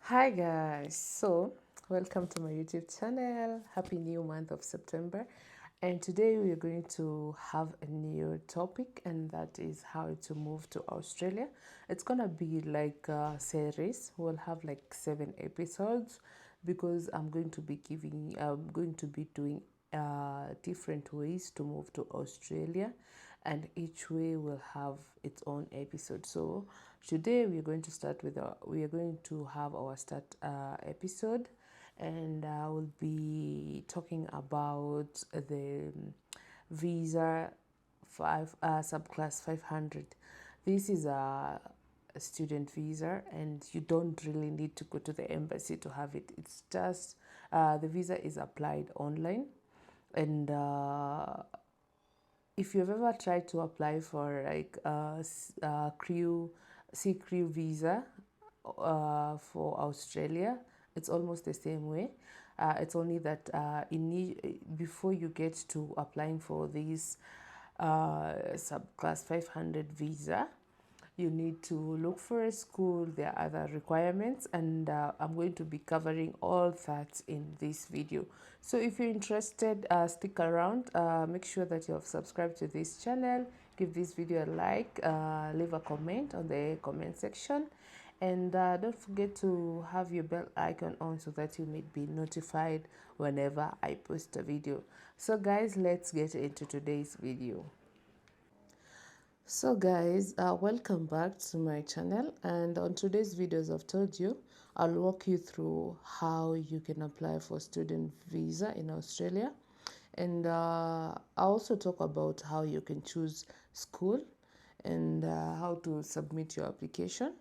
Hi guys, so welcome to my YouTube channel. Happy new month of September, and today we are going to have a new topic, and that is how to move to Australia. It's gonna be like a series. We'll have like 7 episodes because I'm going to be doing different ways to move to Australia, and each way will have its own episode. So today we are going to have our start episode, and we'll be talking about the visa subclass 500. This is a student visa, and you don't really need to go to the embassy to have it. It's just the visa is applied online, and if you've ever tried to apply for like crew visa for Australia, it's almost the same way. It's only that before you get to applying for this subclass 500 visa, you need to look for a school. There are other requirements, and I'm going to be covering all that in this video. So if you're interested, stick around. Make sure that you have subscribed to this channel. Give this video a like, leave a comment on the comment section, and don't forget to have your bell icon on so that you may be notified whenever I post a video. So guys, let's get into today's video. So guys, welcome back to my channel, and on today's videos I've told you I'll walk you through how you can apply for student visa in Australia, and I also talk about how you can choose school and how to submit your application.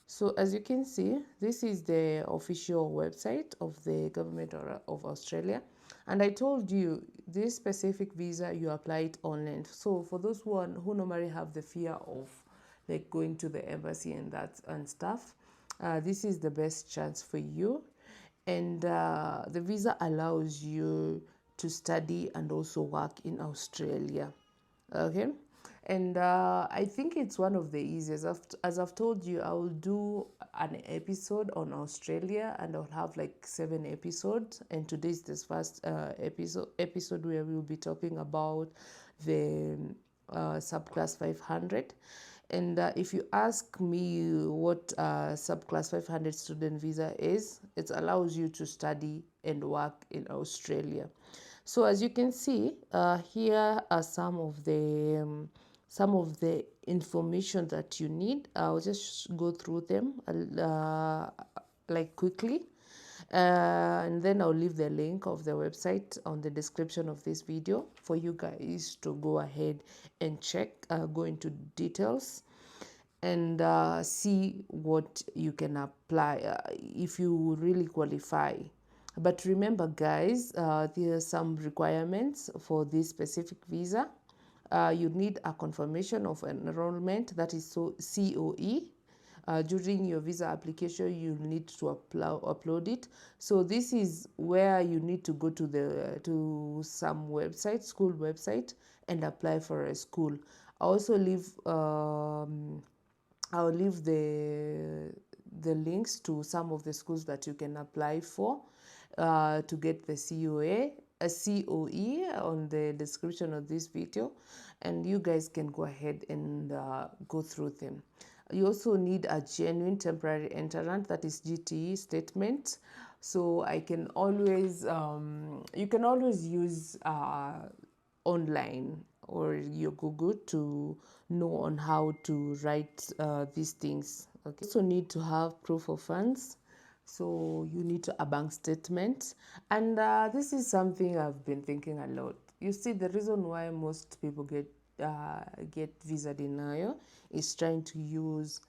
So as you can see, this is the official website of the government of Australia. And I told you this specific visa, you apply it online. So for those who normally have the fear of like going to the embassy and that and stuff, this is the best chance for you. And the visa allows you to study and also work in Australia. Okay, and I think it's one of the easiest. As I've told you, I will do an episode on Australia, and I'll have like 7 episodes, and today's this first episode where we'll be talking about the subclass 500. And if you ask me what subclass 500 student visa is, it allows you to study and work in Australia. So as you can see, here are some of the information that you need. I'll just go through them like quickly. And then I'll leave the link of the website on the description of this video for you guys to go ahead and check, go into details, and see what you can apply if you really qualify. But remember guys, there are some requirements for this specific visa. You need a confirmation of enrollment, that is so COE. During your visa application, you need to upload it. So this is where you need to go to some website, school website, and apply for a school. I also leave I'll leave the links to some of the schools that you can apply for to get the COE on the description of this video, and you guys can go ahead and go through them. You also need a genuine temporary entrant, that is GTE statement. So I can always you can always use online or your Google to know on how to write these things. Okay. You also need to have proof of funds. So you need a bank statement. And this is something I've been thinking a lot. You see, the reason why most people get visa denial is trying to use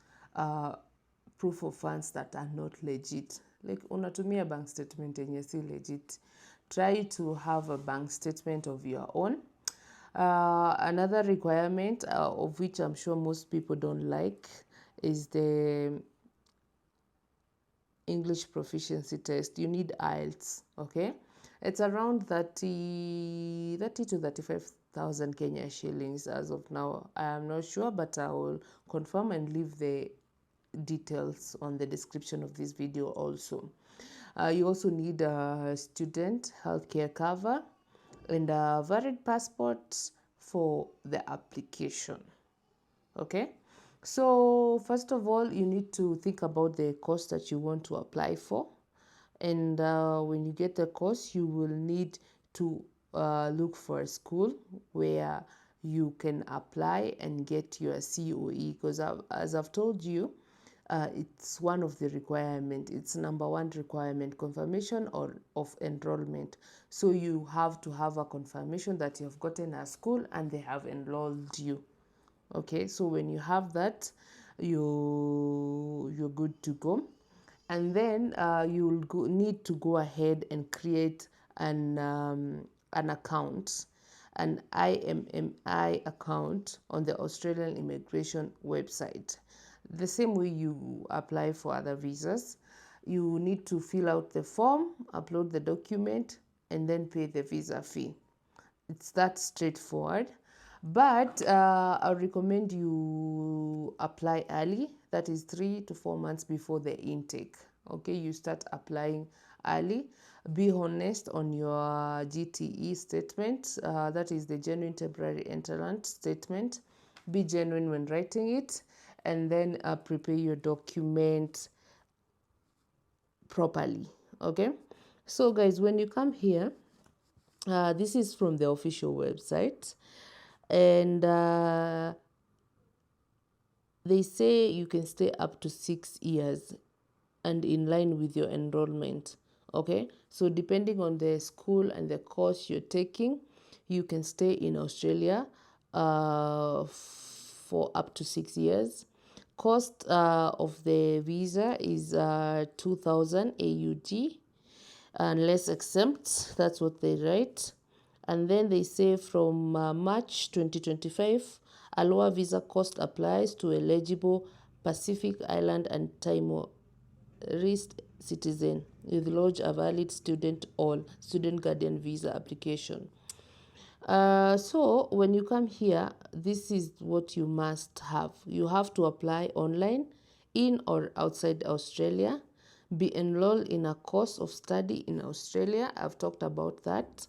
proof of funds that are not legit. Like unatumia bank statement yenye si legit. Try to have a bank statement of your own. Another requirement of which I'm sure most people don't like is the English proficiency test. You need IELTS, okay? It's around 30 to 35,000 Kenya shillings as of now. I am not sure, but I will confirm and leave the details on the description of this video also. You also need a student healthcare cover and a valid passport for the application. Okay, so first of all, you need to think about the course that you want to apply for. And when you get the course, you will need to look for a school where you can apply and get your COE, because as I've told you, it's one of the requirements. It's number one requirement, confirmation of enrollment. So you have to have a confirmation that you've gotten a school and they have enrolled you. Okay, so when you have that, you're good to go. And then you'll need to go ahead and create an account, an IMMI account on the Australian immigration website. The same way you apply for other visas, you need to fill out the form, upload the document, and then pay the visa fee. It's that straightforward. But I recommend you apply early, that is 3 to 4 months before the intake. Okay, you start applying early. Be honest on your GTE statement, that is the genuine temporary entrant statement. Be genuine when writing it, and then prepare your document properly. Okay, so guys, when you come here, this is from the official website, and they say you can stay up to 6 years and in line with your enrollment. Okay, so depending on the school and the course you're taking, you can stay in Australia for up to 6 years. Cost of the visa is 2,000 AUD, unless exempt, that's what they write. And then they say from March 2025, a lower visa cost applies to eligible Pacific Island and Timor Leste citizen with lodge a valid student or student guardian visa application. So when you come here, this is what you must have. You have to apply online, in or outside Australia, be enrolled in a course of study in Australia. I've talked about that.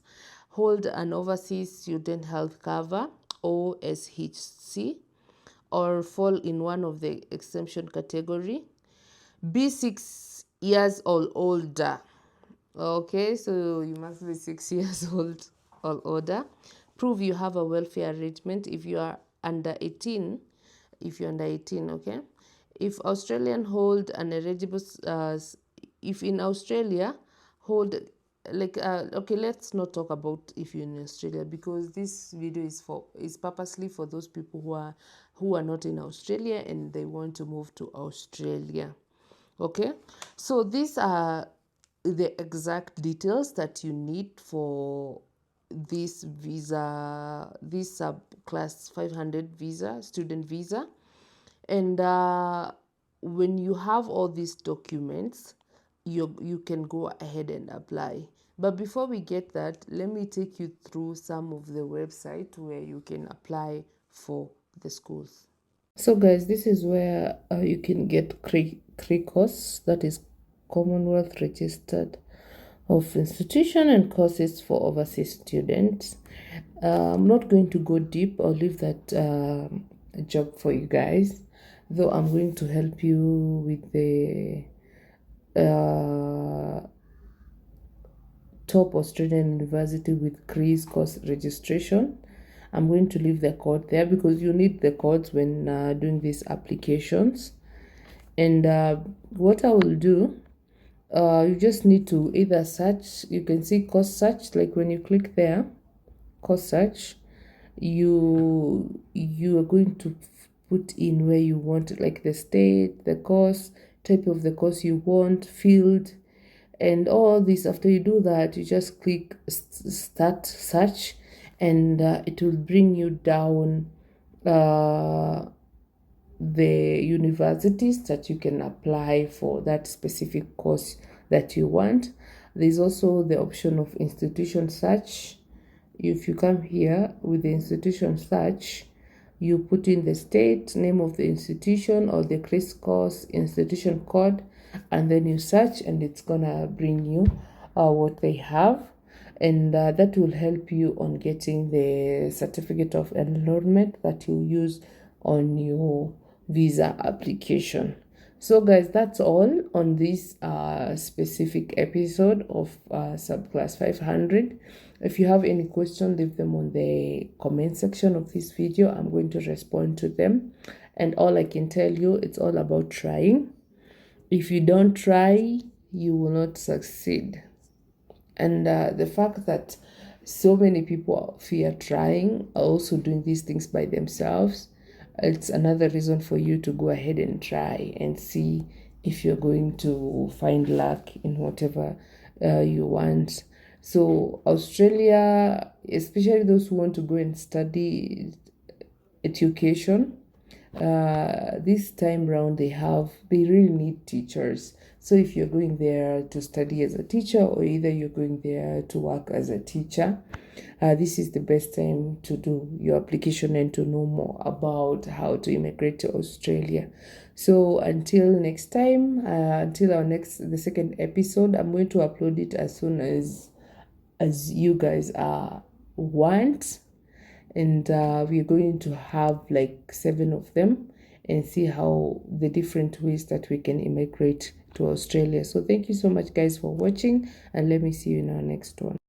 Hold an overseas student health cover, OSHC, or fall in one of the exemption category. Be 6 years or older. Okay, so you must be 6 years old or older. Prove you have a welfare arrangement if you are under 18. If you're under 18, okay. If Australian hold an eligible, if in Australia hold, like, okay, let's not talk about if you're in Australia, because this video is purposely for those people who are not in Australia and they want to move to Australia. Okay, so these are the exact details that you need for this visa, this subclass 500 visa, student visa. And when you have all these documents, you can go ahead and apply. But before we get that, let me take you through some of the websites where you can apply for the schools. So guys, this is where you can get CRICOS, that is Commonwealth Registered of Institution and Courses for Overseas Students. I'm not going to go deep. I'll leave that job for you guys, though I'm going to help you with the top Australian university with CRICOS registration. I'm going to leave the code there because you need the codes when doing these applications. And what I will do, you just need to either search. You can see course search, like when you click there, course search, you are going to put in where you want, like the state, the course, type of the course you want, field, and all this. After you do that, you just click start search, and it will bring you down the universities that you can apply for that specific course that you want. There's also the option of institution search. If you come here with the institution search, You put in the state, name of the institution or the CRICOS institution code, and then you search and it's gonna bring you what they have, and that will help you on getting the certificate of enrollment that you use on your visa application. So guys, that's all on this specific episode of subclass 500. If you have any questions, leave them on the comment section of this video. I'm going to respond to them. And all I can tell you, it's all about trying. If you don't try, you will not succeed. And the fact that so many people fear trying, are also doing these things by themselves, it's another reason for you to go ahead and try and see if you're going to find luck in whatever you want. So Australia, especially those who want to go and study education, this time round they really need teachers. So if you're going there to study as a teacher, or either you're going there to work as a teacher, this is the best time to do your application and to know more about how to immigrate to Australia. So until next time, until the second episode, I'm going to upload it as soon as you guys want, and we're going to have like 7 of them and see how the different ways that we can immigrate to Australia. So thank you so much guys for watching, and let me see you in our next one.